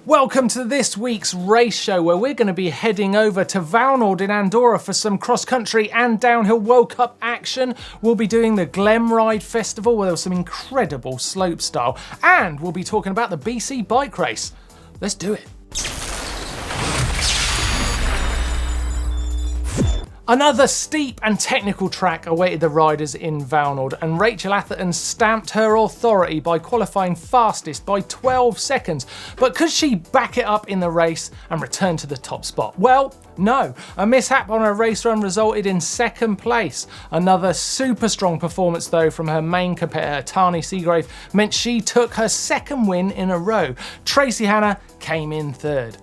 Welcome to this week's race show where we're going to be heading over to Vallnord in Andorra for some cross-country and downhill World Cup action. We'll be doing the Glemmride Festival where there was some incredible slopestyle, and we'll be talking about the BC bike race. Let's do it. Another steep and technical track awaited the riders in Vallnord, and Rachel Atherton stamped her authority by qualifying fastest by 12 seconds. But could she back it up in the race and return to the top spot? Well, no. A mishap on her race run resulted in second place. Another super strong performance though from her main competitor, Tahnee Seagrave, meant she took her second win in a row. Tracy Hanna came in third.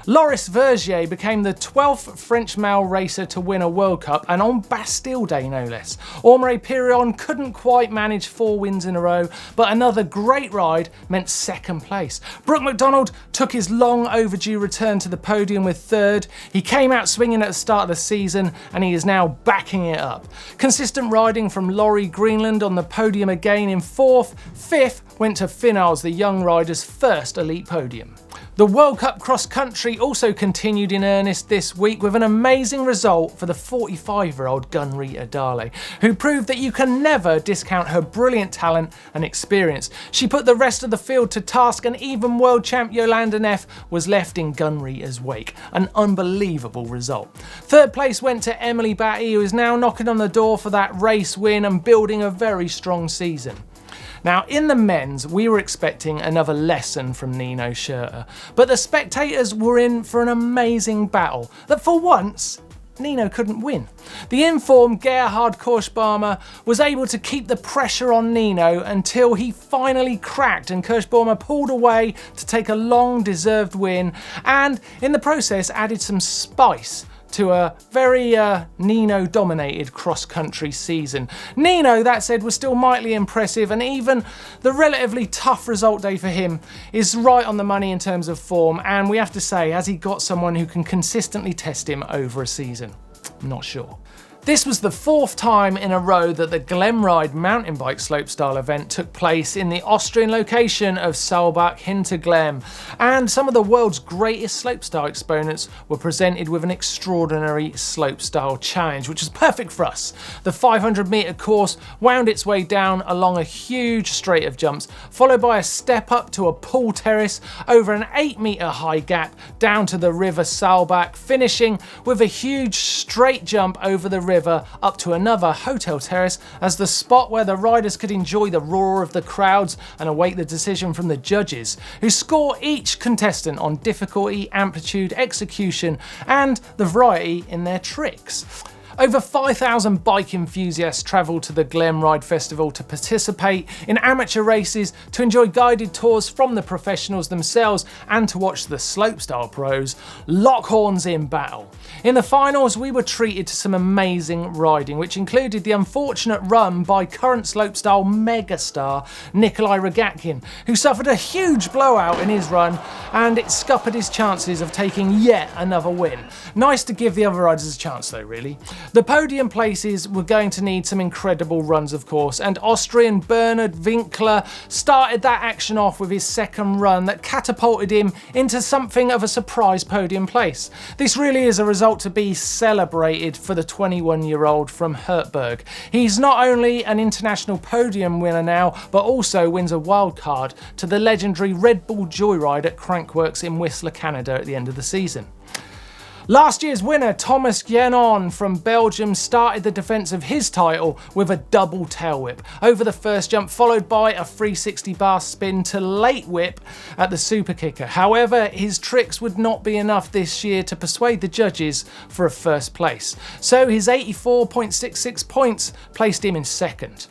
Loris Vergier became the 12th French male racer to win a World Cup, and on Bastille Day no less. Ormere Pirion couldn't quite manage 4 wins in a row, but another great ride meant second place. Brooke McDonald took his long overdue return to the podium with third. He came out swinging at the start of the season, and he is now backing it up. Consistent riding from Laurie Greenland on the podium again in fourth. Fifth went to Finals, the young rider's first elite podium. The World Cup cross-country also continued in earnest this week with an amazing result for the 45-year-old Gunn Rita Dahle, who proved that you can never discount her brilliant talent and experience. She put the rest of the field to task, and even world champ Yolanda Neff was left in Gunn Rita's wake. An unbelievable result. Third place went to Emily Batty, who is now knocking on the door for that race win and building a very strong season. Now, in the men's, we were expecting another lesson from Nino Schurter, but the spectators were in for an amazing battle that for once, Nino couldn't win. The informed Gerhard Kirschbaumer was able to keep the pressure on Nino until he finally cracked and Kirschbaumer pulled away to take a long-deserved win, and in the process added some spice to a very Nino-dominated cross-country season. Nino, that said, was still mightily impressive, and even the relatively tough result day for him is right on the money in terms of form, and we have to say, has he got someone who can consistently test him over a season? I'm not sure. This was the 4th time in a row that the Glemmride mountain bike slopestyle event took place in the Austrian location of Saalbach-Hinterglemm, and some of the world's greatest slopestyle exponents were presented with an extraordinary slopestyle challenge, which was perfect for us. The 500-metre course wound its way down along a huge straight of jumps, followed by a step up to a pool terrace over an 8-metre high gap down to the river Saalbach, finishing with a huge straight jump over the river up to another hotel terrace as the spot where the riders could enjoy the roar of the crowds and await the decision from the judges, who score each contestant on difficulty, amplitude, execution, and the variety in their tricks. Over 5,000 bike enthusiasts travelled to the Glemmride Festival to participate in amateur races, to enjoy guided tours from the professionals themselves, and to watch the slopestyle pros lock horns in battle. In the finals, we were treated to some amazing riding, which included the unfortunate run by current slopestyle megastar Nikolai Rogatkin, who suffered a huge blowout in his run, and it scuppered his chances of taking yet another win. Nice to give the other riders a chance though, really. The podium places were going to need some incredible runs, of course, and Austrian Bernhard Winkler started that action off with his second run that catapulted him into something of a surprise podium place. This really is a result to be celebrated for the 21-year-old from Hertberg. He's not only an international podium winner now, but also wins a wild card to the legendary Red Bull Joyride at Crankworx in Whistler, Canada at the end of the season. Last year's winner, Thomas Guénon from Belgium, started the defence of his title with a double tail whip over the first jump, followed by a 360 bar spin to late whip at the super kicker. However, his tricks would not be enough this year to persuade the judges for a first place. So his 84.66 points placed him in second.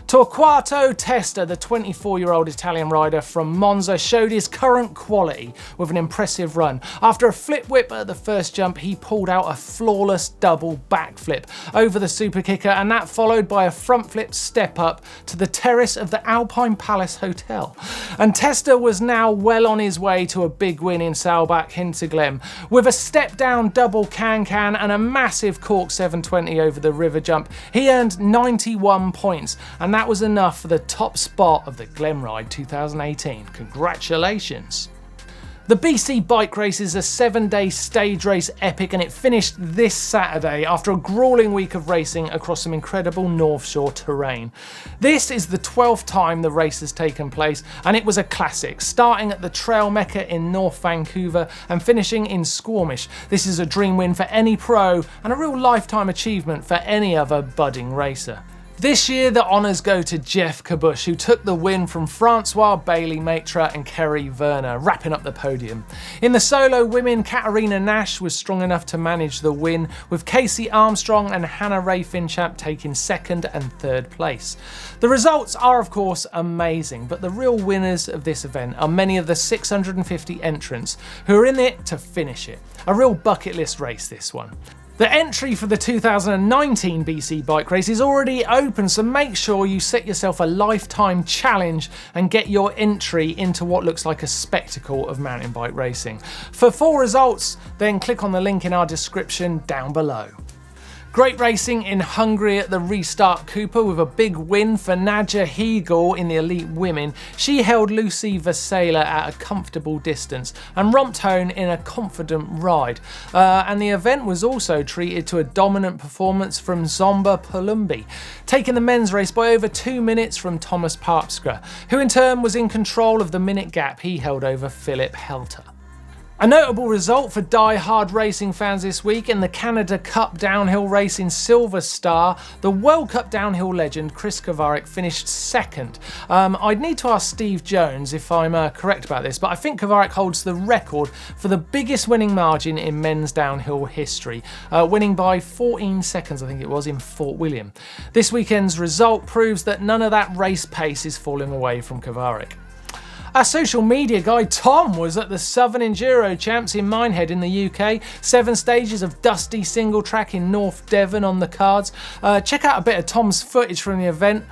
Torquato Testa, the 24-year-old Italian rider from Monza, showed his current quality with an impressive run. After a flip whip at the first jump, he pulled out a flawless double backflip over the super kicker, and that followed by a front flip step up to the terrace of the Alpine Palace Hotel. And Testa was now well on his way to a big win in Saalbach-Hinterglemm. With a step down double can-can and a massive cork 720 over the river jump, he earned 91 points, and that was enough for the top spot of the Glemmride 2018. Congratulations. The BC Bike Race is a 7-day stage race epic, and it finished this Saturday after a grueling week of racing across some incredible North Shore terrain. This is the 12th time the race has taken place, and it was a classic, starting at the Trail Mecca in North Vancouver and finishing in Squamish. This is a dream win for any pro and a real lifetime achievement for any other budding racer. This year, the honours go to Jeff Kabush, who took the win from Francois Bailey-Maitre and Kerry Werner, wrapping up the podium. In the solo women, Katarina Nash was strong enough to manage the win, with Casey Armstrong and Hannah Ray Finchap taking 2nd and 3rd place. The results are, of course, amazing, but the real winners of this event are many of the 650 entrants who are in it to finish it. A real bucket list race, this one. The entry for the 2019 BC Bike Race is already open, so make sure you set yourself a lifetime challenge and get your entry into what looks like a spectacle of mountain bike racing. For full results, then click on the link in our description down below. Great racing in Hungary at the ReStart Kupa with a big win for Nadja Hegel in the elite women. She held Lucy Vasela at a comfortable distance and romped home in a confident ride. And the event was also treated to a dominant performance from Zomba Palumbi, taking the men's race by over 2 minutes from Thomas Parpskra, who in turn was in control of the minute gap he held over Philip Helter. A notable result for die-hard racing fans this week in the Canada Cup downhill race in Silver Star, the World Cup downhill legend Chris Kovarik finished 2nd. I'd need to ask Steve Jones if I'm correct about this, but I think Kovarik holds the record for the biggest winning margin in men's downhill history, winning by 14 seconds, I think it was, in Fort William. This weekend's result proves that none of that race pace is falling away from Kovarik. Our social media guy Tom was at the Southern Enduro Champs in Minehead in the UK. 7 stages of dusty single track in North Devon on the cards. Check out a bit of Tom's footage from the event.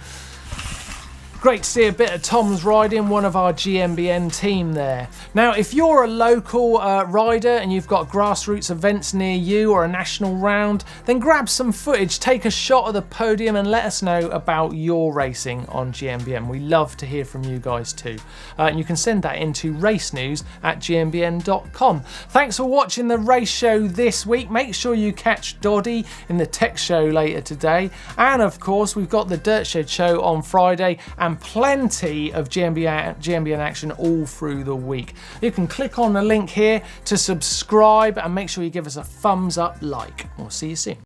Great to see a bit of Tom's riding, one of our GMBN team there. Now, if you're a local rider and you've got grassroots events near you or a national round, then grab some footage, take a shot of the podium and let us know about your racing on GMBN. We love to hear from you guys too. And you can send that into racenews@gmbn.com. Thanks for watching the race show this week. Make sure you catch Doddy in the tech show later today. And of course, we've got the Dirt Shed show on Friday and plenty of GMBN action all through the week. You can click on the link here to subscribe and make sure you give us a thumbs up like. We'll see you soon.